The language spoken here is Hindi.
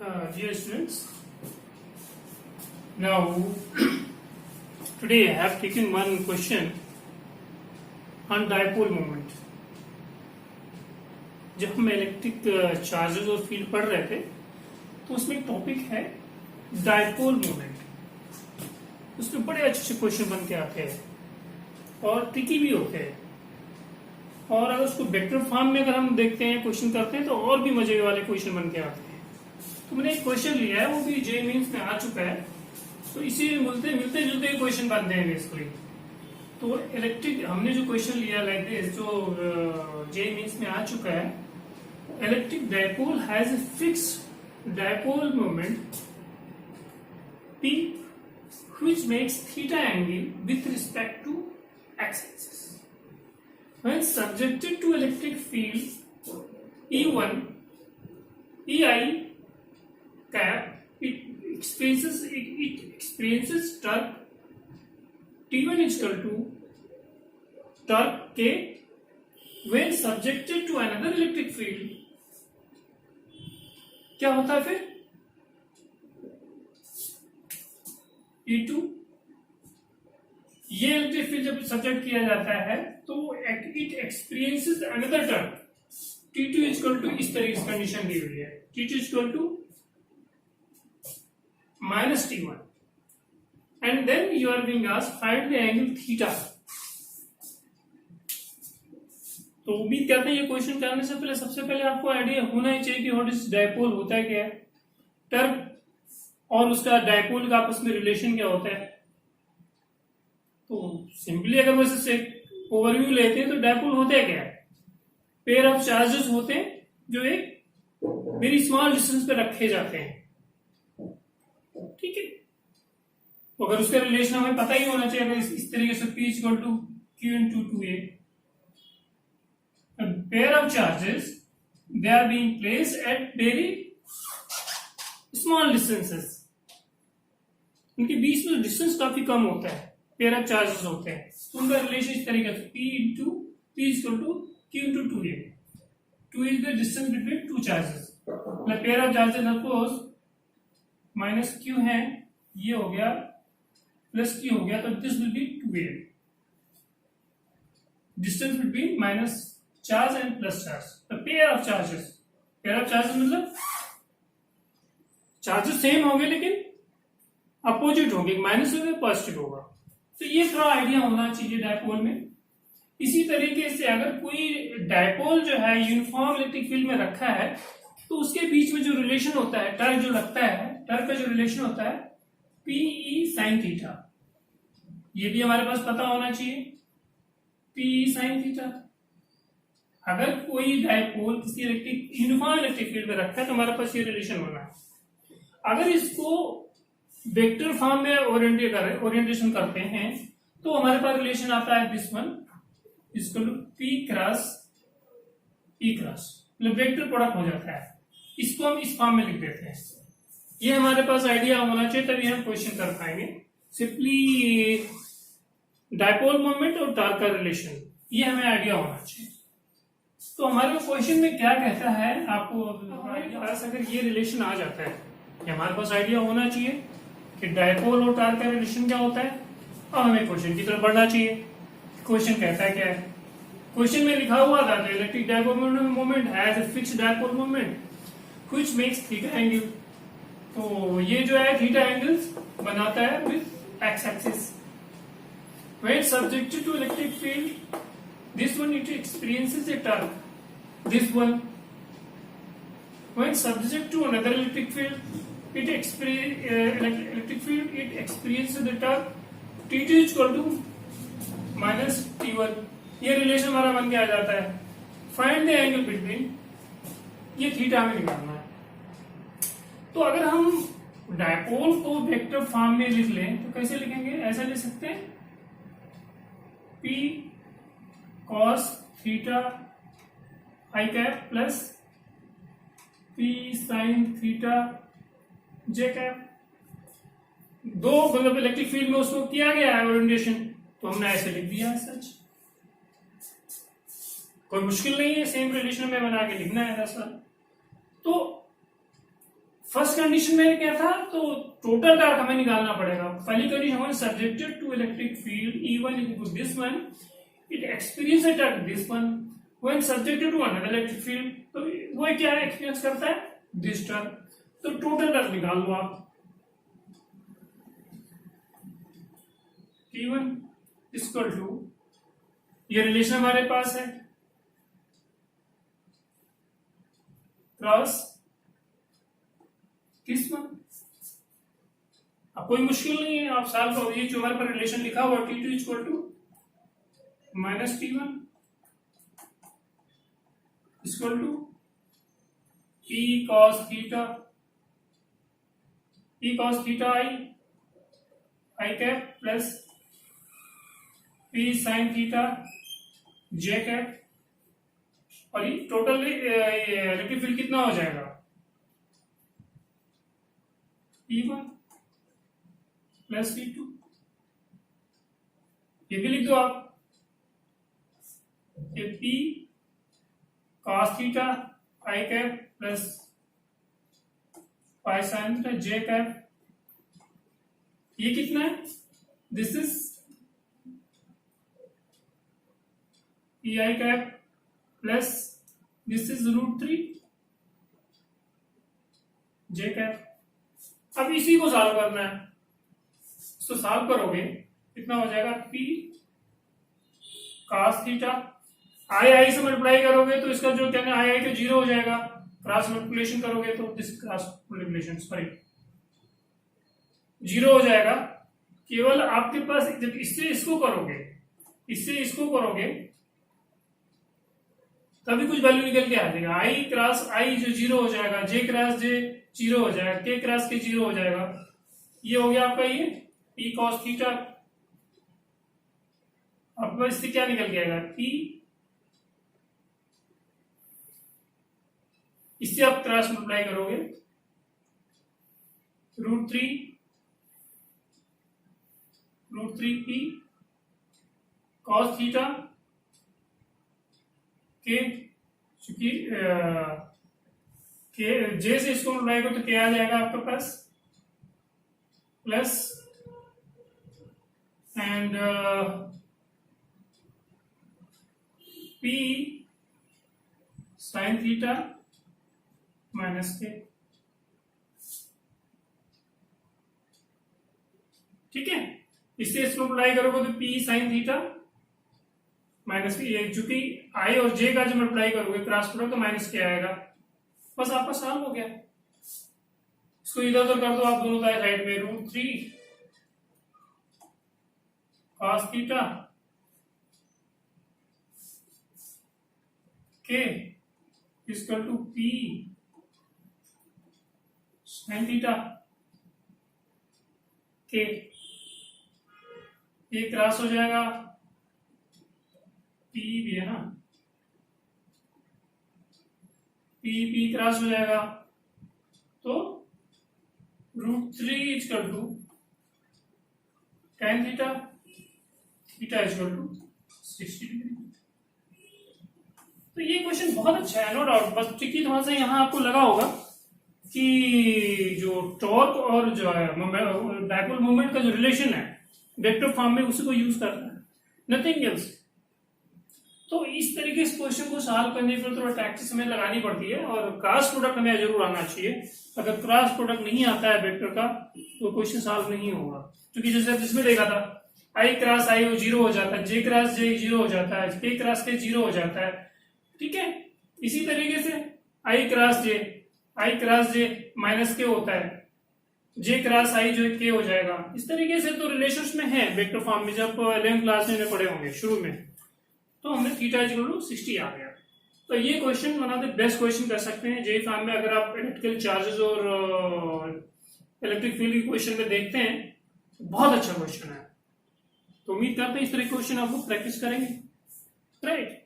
Dear students, now today I have taken one question on dipole moment. जब हम इलेक्ट्रिक चार्जेस और फील्ड पढ़ रहे थे तो उसमें एक टॉपिक है डायपोल मोमेंट. उसमें बड़े अच्छे अच्छे क्वेश्चन बन के आते हैं और ट्रिकी भी होते हैं, और अगर उसको वेक्टर फॉर्म में अगर हम देखते हैं क्वेश्चन करते हैं तो और भी मजे वाले क्वेश्चन बन के आते हैं. तो मैंने एक क्वेश्चन लिया है, वो भी जे मीन्स में आ चुका है, तो इसी मिलते जुलते क्वेश्चन बनते हैं बेसिकली. तो इलेक्ट्रिक हमने जो क्वेश्चन लिया लाइक दिस, जो जे मीन्स में आ चुका है, electric dipole has a fixed dipole moment P which makes theta angle with respect to x axis. When subjected to electric field E1, EI cap, it experiences torque T1 is equal to torque K. When subjected to another electric field, क्या होता है फिर? E2, ये इलेक्ट्रिक फील्ड जब सब्जेक्ट किया जाता है तो it experiences another term T2 is equal to, इस तरह की कंडीशन दी हुई है, T2 is equal to minus T1, and then you are being asked find the angle theta. तो उम्मीद करते हैं ये क्वेश्चन करने से पहले सबसे पहले आपको आइडिया होना ही चाहिए कि व्हाट इज डायपोल होता है, क्या है टर्म, और उसका डायपोल का आपस में रिलेशन क्या होता है. तो सिंपली अगर वैसे से ओवरव्यू लेते हैं तो डायपोल होता है क्या, पेयर ऑफ चार्जेस होते हैं जो एक वेरी स्मॉल डिस्टेंस पे रखे जाते हैं. ठीक है, तो अगर उसका रिलेशन हमें पता ही होना चाहिए, अगर इस तरीके से P equal to Q into 2A, pair of charges they are being placed at very small distances, इनके बीच में डिस्टेंस काफी कम होता है, पेयर ऑफ चार्जेस होते हैं, तो उनका रिलेशन इस तरीके से P into P equal to Q into 2A. 2 is the distance between two charges. मतलब pair of charges suppose minus Q है, ये हो गया प्लस Q हो गया, तो this will be 2A. Distance between minus charge and plus charge, the pair of charges. Pair of charges मतलब चार्जेस सेम होंगे लेकिन अपोजिट होंगे, माइनस होगा पॉजिटिव होगा. तो ये थोड़ा आइडिया होना चाहिए डायपोल में. इसी तरीके से अगर कोई डायपोल जो है यूनिफॉर्म इलेक्ट्रिक फील्ड में रखा है तो उसके बीच में जो रिलेशन होता है, टर्क जो लगता है, टर्क का जो रिलेशन होता है PE sin थीटा, ये भी हमारे पास पता होना चाहिए, PE sin थीटा. अगर कोई डायपोल किसी इलेक्ट्रिक यूनिफॉर्म इलेक्ट्रिक फील्ड में रखा है तो हमारे पास ये रिलेशन होना है. अगर इसको वेक्टर फॉर्म में ओरिएंटेशन करते हैं तो हमारे पास रिलेशन आता है this one equal to P cross E cross, मतलब वेक्टर प्रोडक्ट हो जाता है. इसको हम इस फॉर्म में लिख देते हैं. ये हमारे पास आइडिया होना चाहिए, तभी हम क्वेश्चन कर पाएंगे. सिंपली डायपोल मोमेंट और टॉर्क का रिलेशन, ये हमें आइडिया होना चाहिए. तो हमारे क्वेश्चन में क्या कहता है, आपको हमारे पास अगर ये रिलेशन आ जाता है, हमारे पास आइडिया होना चाहिए कि डायपोल और टॉर्क का रिलेशन क्या होता है. अब हमें क्वेश्चन की तरफ बढ़ना चाहिए. क्वेश्चन कहता है क्या है, क्वेश्चन में लिखा हुआ था electric dipole moment has a fixed dipole moment which makes theta angle. तो ये जो है थीटा एंगल्स बनाता है with X axis. When subjected to electric field this one it experiences a torque, this one. When subject to another electric field it electric field it experiences the torque T2 is equal to minus T1. ये रिलेशन हमारा बन के आ जाता है. फाइंड द एंगल बिटवीन, ये थीटा हमें निकालना है. तो अगर हम डायपोल को वेक्टर फॉर्म में लिख लें तो कैसे लिखेंगे, ऐसा लिख सकते हैं P cos theta I cap plus P sin theta J cap. दो मतलब इलेक्ट्रिक फील्ड में उसको किया गया है ओरिएंटेशन, तो हमने ऐसे लिख दिया है. सच कोई मुश्किल नहीं है, सेम रिलेशन में बना के लिखना है ऐसा. तो फर्स्ट कंडीशन में क्या था, तो टोटल टार्क हमें निकालना पड़ेगा। पहली कंडीशन हमारे subjected to electric field E1 equal this one, it experience a torque this one when subjected to another electric field, तो वो क्या एक्सपीरियंस करता है, दिस टार्क। तो टोटल टार्क निकाल लो आप। T1 इक्वल टू, ये रिलेशन हमारे पास है, क्रॉस किस वन। अब कोई मुश्किल नहीं है, आप सॉल्व करो। ये जो हमारे पर रिलेशन लिखा हुआ T2 equal to minus T1 equal to P cos theta I cap plus P sin theta J cap, और ये टोटल इलेक्ट्रिक फील्ड कितना हो जाएगा, P1 प्लस P2। ये भी लिख दो आप, ये P cos theta I cap plus pi sine theta J cap, ये कितना है, this is PI cap plus this is √3 J cap. अब इसी को सॉल्व करना है, इसको सॉल्व करोगे कितना हो जाएगा, P cos थीटा I से मल्टीप्लाई करोगे तो इसका जो क्या है I तो 0 हो जाएगा, क्रॉस मल्टीप्लिकेशन करोगे तो दिस क्रॉस मल्टीप्लिकेशन सॉरी 0 हो जाएगा। केवल आपके पास जब इससे इसको करोगे तभी कुछ वैल्यू निकल के आ जाएगा। I क्रॉस I जो 0 हो जाएगा, J क्रॉस J 0 हो जाएगा, K क्रॉस K 0 हो जाएगा। ये हो गया आपका ये P cos थीटा। अब इससे क्या निकल के आएगा, P, इससे आप क्रॉस मल्टीप्लाई करोगे √3 P cos थीटा के, चूंकि J से इसको मल्टीप्लाई करो तो क्या आ जाएगा आपके पास, plus and P sin theta minus K, ठीक है। इससे इसको मल्टीप्लाई करोगे तो P sin थीटा माइनस के, चूंकि I और J का जो मल्टीप्लाई करोगे क्रॉस प्रोडक्ट तो माइनस के आएगा। बस आपका सॉल्व हो गया। इसको इधर उधर कर दो आप दोनों साइड में, √3 cos थीटा के equal to P sin theta के, ये क्रॉस हो जाएगा, P भी है ना, P क्रॉस हो जाएगा तो √3 equal to tan theta equal to 60 degree. तो ये क्वेश्चन बहुत अच्छा है, नो डाउट। बस टिकी थोड़ा सा यहाँ आपको लगा होगा कि जो टॉर्क और जो है डायपोल मोमेंट का जो रिलेशन है वेक्टर फॉर्म में, उसी को यूज करना है, नथिंग एल्स। तो इस तरीके से क्वेश्चन को सॉल्व करने के लिए थोड़ा प्रैक्टिस हमें लगानी पड़ती है, और क्रॉस प्रोडक्ट हमें जरूर आना चाहिए। अगर क्रॉस प्रोडक्ट नहीं आता है वेक्टर का तो क्वेश्चन सॉल्व नहीं होगा, क्योंकि जैसे जिसमें देखा था I क्रॉस I 0 हो जाता है, J क्रॉस J 0 हो जाता है, K क्रॉस K 0 हो जाता है, ठीक है। इसी तरीके से I क्रॉस J माइनस के होता है, J क्रॉस I जो K हो जाएगा। इस तरीके से तो रिलेशंस में है वेक्टर फॉर्म में, जब 11th क्लास में पढ़े होंगे शुरू में, तो हमें थीटा इक्वल टू 60 आ गया। तो ये question one of the best question कर सकते हैं जेईई फॉर्म में। अगर आप इलेक्ट्रिकल चार्जेस और इलेक्ट्रिक फील्ड की क्वेश्चन में देखते हैं, बहुत अच्छा क्वेश्चन है। तो उम्मीद करते हैं इस तरह के क्वेश्चन आप लोग प्रैक्टिस करेंगे, राइट।